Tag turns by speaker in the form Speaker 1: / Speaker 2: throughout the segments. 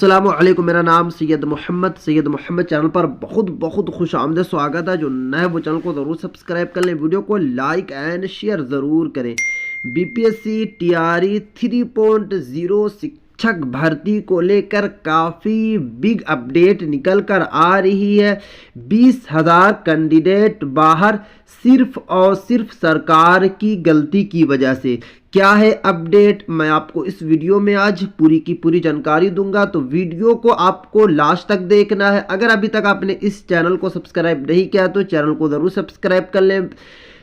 Speaker 1: अस्सलामु अलैकुम। मेरा नाम सैयद मोहम्मद चैनल पर बहुत बहुत खुश आमदीद स्वागत है। जो नए वो चैनल को ज़रूर सब्सक्राइब कर लें, वीडियो को लाइक एंड शेयर ज़रूर करें। बीपीएससी टीआरई 3.0 शिक्षक भर्ती को लेकर काफ़ी बिग अपडेट निकल कर आ रही है। 20,000 कैंडिडेट बाहर सिर्फ और सिर्फ सरकार की गलती की वजह से। क्या है अपडेट, मैं आपको इस वीडियो में आज पूरी की पूरी जानकारी दूंगा, तो वीडियो को आपको लास्ट तक देखना है। अगर अभी तक आपने इस चैनल को सब्सक्राइब नहीं किया तो चैनल को ज़रूर सब्सक्राइब कर लें,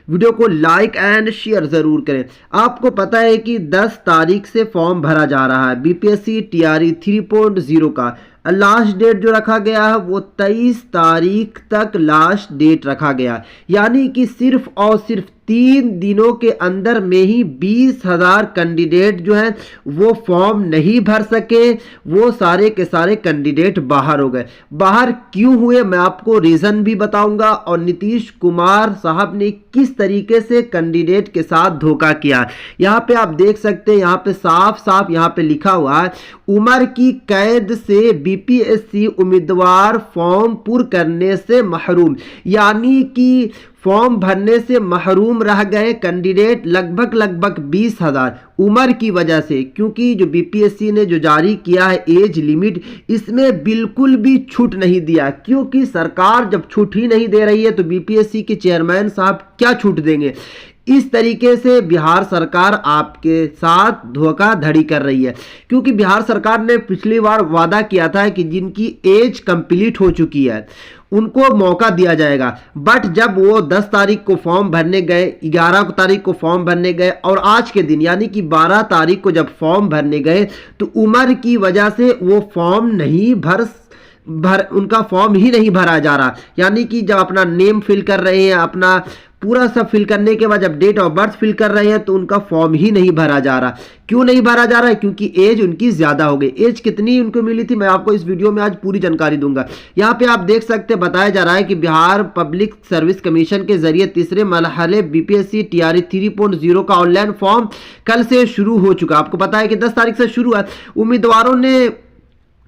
Speaker 1: वीडियो को लाइक एंड शेयर ज़रूर करें। आपको पता है कि 10 तारीख से फॉर्म भरा जा रहा है बीपीएससी टीआरई 3.0 का। लास्ट डेट जो रखा गया है वो 23 तारीख तक लास्ट डेट रखा गया, यानी कि सिर्फ और सिर्फ 3 दिनों के अंदर में ही 20,000 कैंडिडेट जो हैं वो फॉर्म नहीं भर सके। वो सारे के सारे कैंडिडेट बाहर हो गए। बाहर क्यों हुए मैं आपको रीज़न भी बताऊंगा, और नीतीश कुमार साहब ने किस तरीके से कैंडिडेट के साथ धोखा किया। यहाँ पे आप देख सकते हैं, यहाँ पे साफ साफ यहाँ पे लिखा हुआ है, उम्र की कैद से बीपीएससी उम्मीदवार फॉर्म पूर्ण करने से महरूम, यानी कि फॉर्म भरने से महरूम रह गए कैंडिडेट लगभग 20,000 उम्र की वजह से। क्योंकि जो बीपीएससी ने जो जारी किया है एज लिमिट, इसमें बिल्कुल भी छूट नहीं दिया। क्योंकि सरकार जब छूट ही नहीं दे रही है तो बीपीएससी के चेयरमैन साहब क्या छूट देंगे। इस तरीके से बिहार सरकार आपके साथ धोखाधड़ी कर रही है। क्योंकि बिहार सरकार ने पिछली बार वादा किया था कि जिनकी एज कंप्लीट हो चुकी है उनको मौका दिया जाएगा, बट जब वो 10 तारीख को फॉर्म भरने गए, 11 तारीख को फॉर्म भरने गए और आज के दिन यानी कि 12 तारीख को जब फॉर्म भरने गए तो उम्र की वजह से वो फॉर्म नहीं उनका फॉर्म ही नहीं भरा जा रहा। यानी कि जब अपना नेम फिल कर रहे हैं, अपना पूरा सब फिल करने के बाद जब डेट ऑफ बर्थ फिल कर रहे हैं तो उनका फॉर्म ही नहीं भरा जा रहा। क्यों नहीं भरा जा रहा है? क्योंकि एज उनकी ज़्यादा हो गई। एज कितनी उनको मिली थी मैं आपको इस वीडियो में आज पूरी जानकारी दूंगा। यहाँ पे आप देख सकते हैं, बताया जा रहा है कि बिहार पब्लिक सर्विस कमीशन के जरिए तीसरे मरहले बीपीएससी टीआरई 3.0 का ऑनलाइन फॉर्म कल से शुरू हो चुका। आपको पता है कि 10 तारीख से शुरू है। उम्मीदवारों ने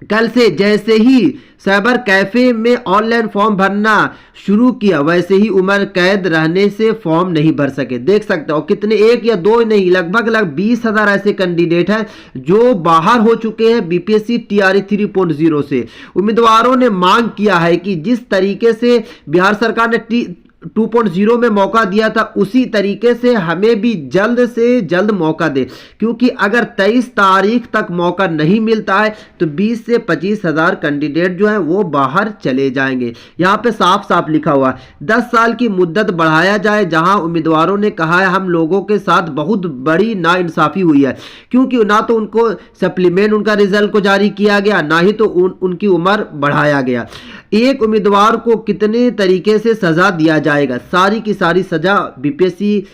Speaker 1: कल से जैसे ही साइबर कैफे में ऑनलाइन फॉर्म भरना शुरू किया, वैसे ही उम्र कैद रहने से फॉर्म नहीं भर सके। देख सकते हो कितने, एक या दो नहीं, लगभग 20,000 ऐसे कैंडिडेट हैं जो बाहर हो चुके हैं बीपीएससी टीआरई 3.0 से। उम्मीदवारों ने मांग किया है कि जिस तरीके से बिहार सरकार ने 2.0 में मौका दिया था उसी तरीके से हमें भी जल्द से जल्द मौका दे। क्योंकि अगर 23 तारीख तक मौका नहीं मिलता है तो 20 से 25,000 कैंडिडेट जो है वो बाहर चले जाएंगे। यहाँ पे साफ साफ लिखा हुआ है 10 साल की मुद्दत बढ़ाया जाए। जहां उम्मीदवारों ने कहा है हम लोगों के साथ बहुत बड़ी नाइंसाफी हुई है, क्योंकि ना तो उनको सप्लीमेंट उनका रिजल्ट को जारी किया गया, ना ही तो उनकी उम्र बढ़ाया गया। एक उम्मीदवार को कितने तरीके से सजा दिया जाएगा, सारी की सारी सजा बीपीएससी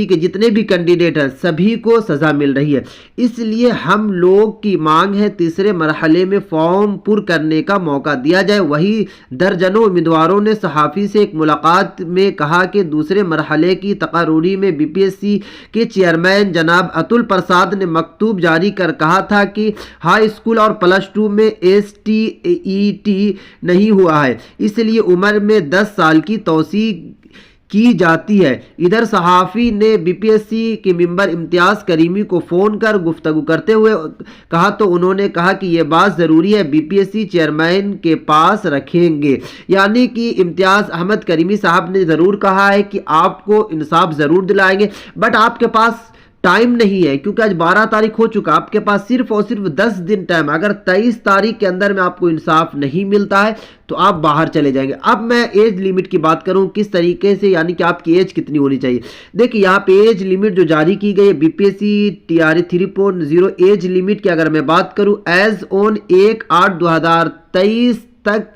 Speaker 1: के जितने भी कैंडिडेट हैं सभी को सजा मिल रही है। इसलिए हम लोग की मांग है तीसरे मरहले में फॉर्म पूर्ण करने का मौका दिया जाए। वही दर्जनों उम्मीदवारों ने सहाफ़ी से एक मुलाकात में कहा कि दूसरे मरहले की तकारूरी में बीपीएससी के चेयरमैन जनाब अतुल प्रसाद ने मकतूब जारी कर कहा था कि हाई स्कूल और +2 में STET नहीं हुआ है, इसलिए उम्र में 10 साल की तौसी की जाती है। इधर सहाफ़ी ने बीपीएससी के मेंबर इम्तियाज़ करीमी को फ़ोन कर गुफ्तगू करते हुए कहा, तो उन्होंने कहा कि यह बात ज़रूरी है बीपीएससी चेयरमैन के पास रखेंगे। यानी कि इम्तियाज़ अहमद करीमी साहब ने ज़रूर कहा है कि आपको इंसाफ ज़रूर दिलाएंगे, बट आपके पास टाइम नहीं है। क्योंकि आज 12 तारीख हो चुका, आपके पास सिर्फ और सिर्फ 10 दिन टाइम। अगर 23 तारीख के अंदर में आपको इंसाफ नहीं मिलता है तो आप बाहर चले जाएंगे। अब मैं एज लिमिट की बात करूं किस तरीके से, यानी कि आपकी एज कितनी होनी चाहिए। देखिए यहाँ पे एज लिमिट जो जारी की गई है बीपीएससी टीआरई 3.0 एज लिमिट की अगर मैं बात करूं, एज ऑन 1/8/2023 तक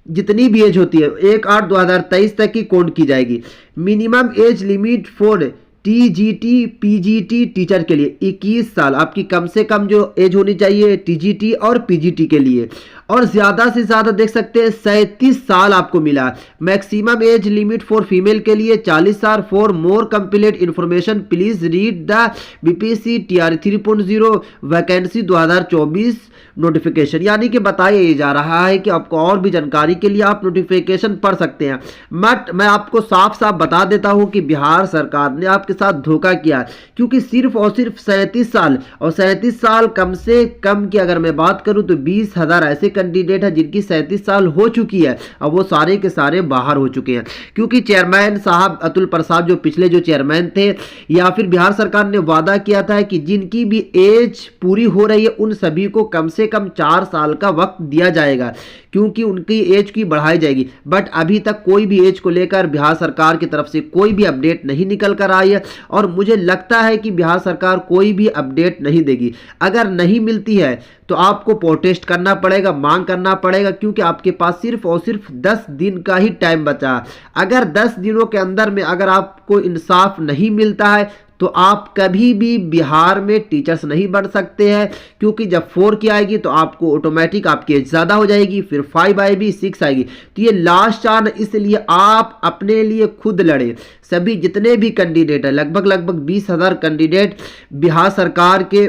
Speaker 1: जितनी भी एज होती है 1/8/2023 तक की काउंट की जाएगी। Minimum age limit for TGT PGT teacher के लिए 21 साल आपकी कम से कम जो एज होनी चाहिए टीजीटी और पीजीटी के लिए, और ज़्यादा से ज़्यादा देख सकते हैं 37 साल आपको मिला। Maximum age limit for female के लिए 40 साल। For more complete information please read the BPSC TRE 3.0 vacancy 2024 notification, यानी कि बताया जा रहा है कि आपको और भी जानकारी के लिए आप नोटिफिकेशन पढ़ सकते हैं। बट मैं आपको साफ साफ बता देता हूं कि बिहार सरकार ने आपके साथ धोखा किया है, क्योंकि सिर्फ और सिर्फ 37 साल, और 37 साल कम से कम की अगर मैं बात करूं तो 20,000 ऐसे कैंडिडेट हैं जिनकी 37 साल हो चुकी है और वो सारे के सारे बाहर हो चुके हैं। क्योंकि चेयरमैन साहब अतुल प्रसाद जो पिछले जो चेयरमैन थे, या फिर बिहार सरकार ने वादा किया था कि जिनकी भी एज पूरी हो रही है उन सभी को कम से कम 4 साल का वक्त दिया जाएगा, क्योंकि उनकी एज की बढ़ाई जाएगी। बट अभी तक कोई भी एज को लेकर बिहार सरकार की तरफ से कोई भी अपडेट नहीं निकल कर आई है, और मुझे लगता है कि बिहार सरकार कोई भी अपडेट नहीं देगी। अगर नहीं मिलती है तो आपको प्रोटेस्ट करना पड़ेगा, मांग करना पड़ेगा, क्योंकि आपके पास सिर्फ और सिर्फ 10 दिन का ही टाइम बचा। अगर 10 दिनों के अंदर में अगर आपको इंसाफ नहीं मिलता है तो आप कभी भी बिहार में टीचर्स नहीं बन सकते हैं, क्योंकि जब 4 की आएगी तो आपको ऑटोमेटिक आपकी एज ज़्यादा हो जाएगी, फिर 5 आएगी, 6 आएगी, तो ये लास्ट चांस, इसलिए आप अपने लिए खुद लड़े। सभी जितने भी कैंडिडेट हैं, लगभग 20,000 कैंडिडेट बिहार सरकार के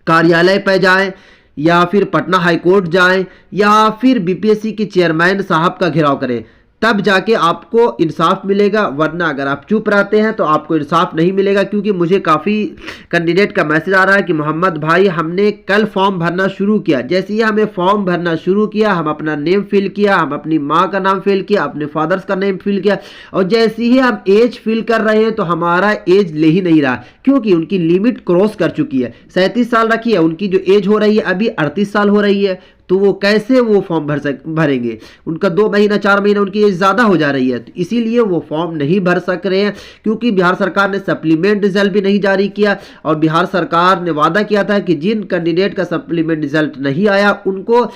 Speaker 1: कार्यालय पर जाएं, या फिर पटना हाईकोर्ट जाएं, या फिर बीपीएससी के चेयरमैन साहब का घेराव करें, तब जाके आपको इंसाफ मिलेगा। वरना अगर आप चुप रहते हैं तो आपको इंसाफ नहीं मिलेगा। क्योंकि मुझे काफ़ी कैंडिडेट का मैसेज आ रहा है कि मोहम्मद भाई हमने कल फॉर्म भरना शुरू किया, जैसे ही हमें फॉर्म भरना शुरू किया, हम अपना नेम फिल किया, हम अपनी माँ का नाम फिल किया, अपने फादर्स का नेम फिल किया, और जैसे ही हम एज फिल कर रहे हैं तो हमारा एज ले ही नहीं रहा, क्योंकि उनकी लिमिट क्रॉस कर चुकी है। 37 साल रखी है, उनकी जो एज हो रही है अभी 38 साल हो रही है, तो वो कैसे वो फॉर्म भरेंगे? उनका 2 महीना 4 महीना उनकी एज ज़्यादा हो जा रही है, तो इसीलिए वो फॉर्म नहीं भर सक रहे हैं। क्योंकि बिहार सरकार ने सप्लीमेंट रिजल्ट भी नहीं जारी किया, और बिहार सरकार ने वादा किया था कि जिन कैंडिडेट का सप्लीमेंट रिजल्ट नहीं आया उनको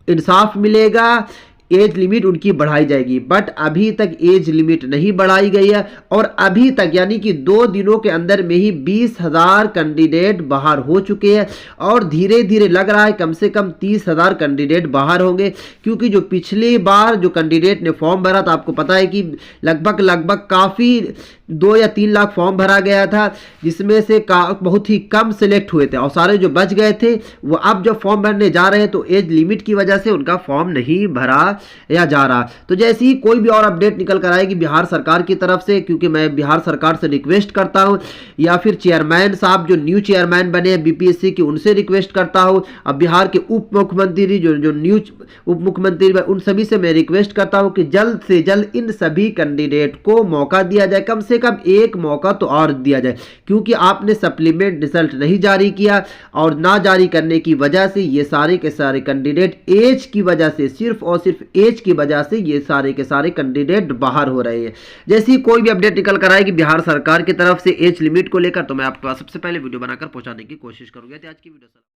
Speaker 1: इंसाफ मिलेगा, एज लिमिट उनकी बढ़ाई जाएगी। बट अभी तक एज लिमिट नहीं बढ़ाई गई है, और अभी तक यानी कि 2 दिनों के अंदर में ही 20,000 कैंडिडेट बाहर हो चुके हैं, और धीरे धीरे लग रहा है कम से कम 30,000 कैंडिडेट बाहर होंगे। क्योंकि जो पिछली बार जो कैंडिडेट ने फॉर्म भरा था, आपको पता है कि लगभग काफ़ी 2 या 3 लाख फॉर्म भरा गया था, जिसमें से बहुत ही कम सिलेक्ट हुए थे, और सारे जो बच गए थे वो अब जब फॉर्म भरने जा रहे हैं तो एज लिमिट की वजह से उनका फॉर्म नहीं भरा या जा रहा। तो जैसे ही कोई भी और अपडेट निकल कर आएगी बिहार सरकार की तरफ से, क्योंकि मैं बिहार सरकार से रिक्वेस्ट करता हूं, या फिर चेयरमैन साहब जो न्यू चेयरमैन बने हैं बीपीएससी के, उनसे रिक्वेस्ट करता हूं, अब बिहार के उप मुख्यमंत्री जो न्यू उप मुख्यमंत्री उन सभी से मैं रिक्वेस्ट करता हूं कि जल्द से जल्द इन सभी कैंडिडेट को मौका दिया जाए, कम से कम एक मौका तो और दिया जाए। क्योंकि आपने सप्लीमेंट रिजल्ट नहीं जारी किया, और ना जारी करने की वजह से ये सारे के सारे कैंडिडेट एज की वजह से, सिर्फ और सिर्फ एज की वजह से ये सारे के सारे कैंडिडेट बाहर हो रहे हैं। जैसे ही कोई भी अपडेट निकल कर आएगी बिहार सरकार की तरफ से एज लिमिट को लेकर, तो मैं आपके पास सबसे पहले वीडियो बनाकर पहुंचाने की कोशिश करूंगा। आज की वीडियो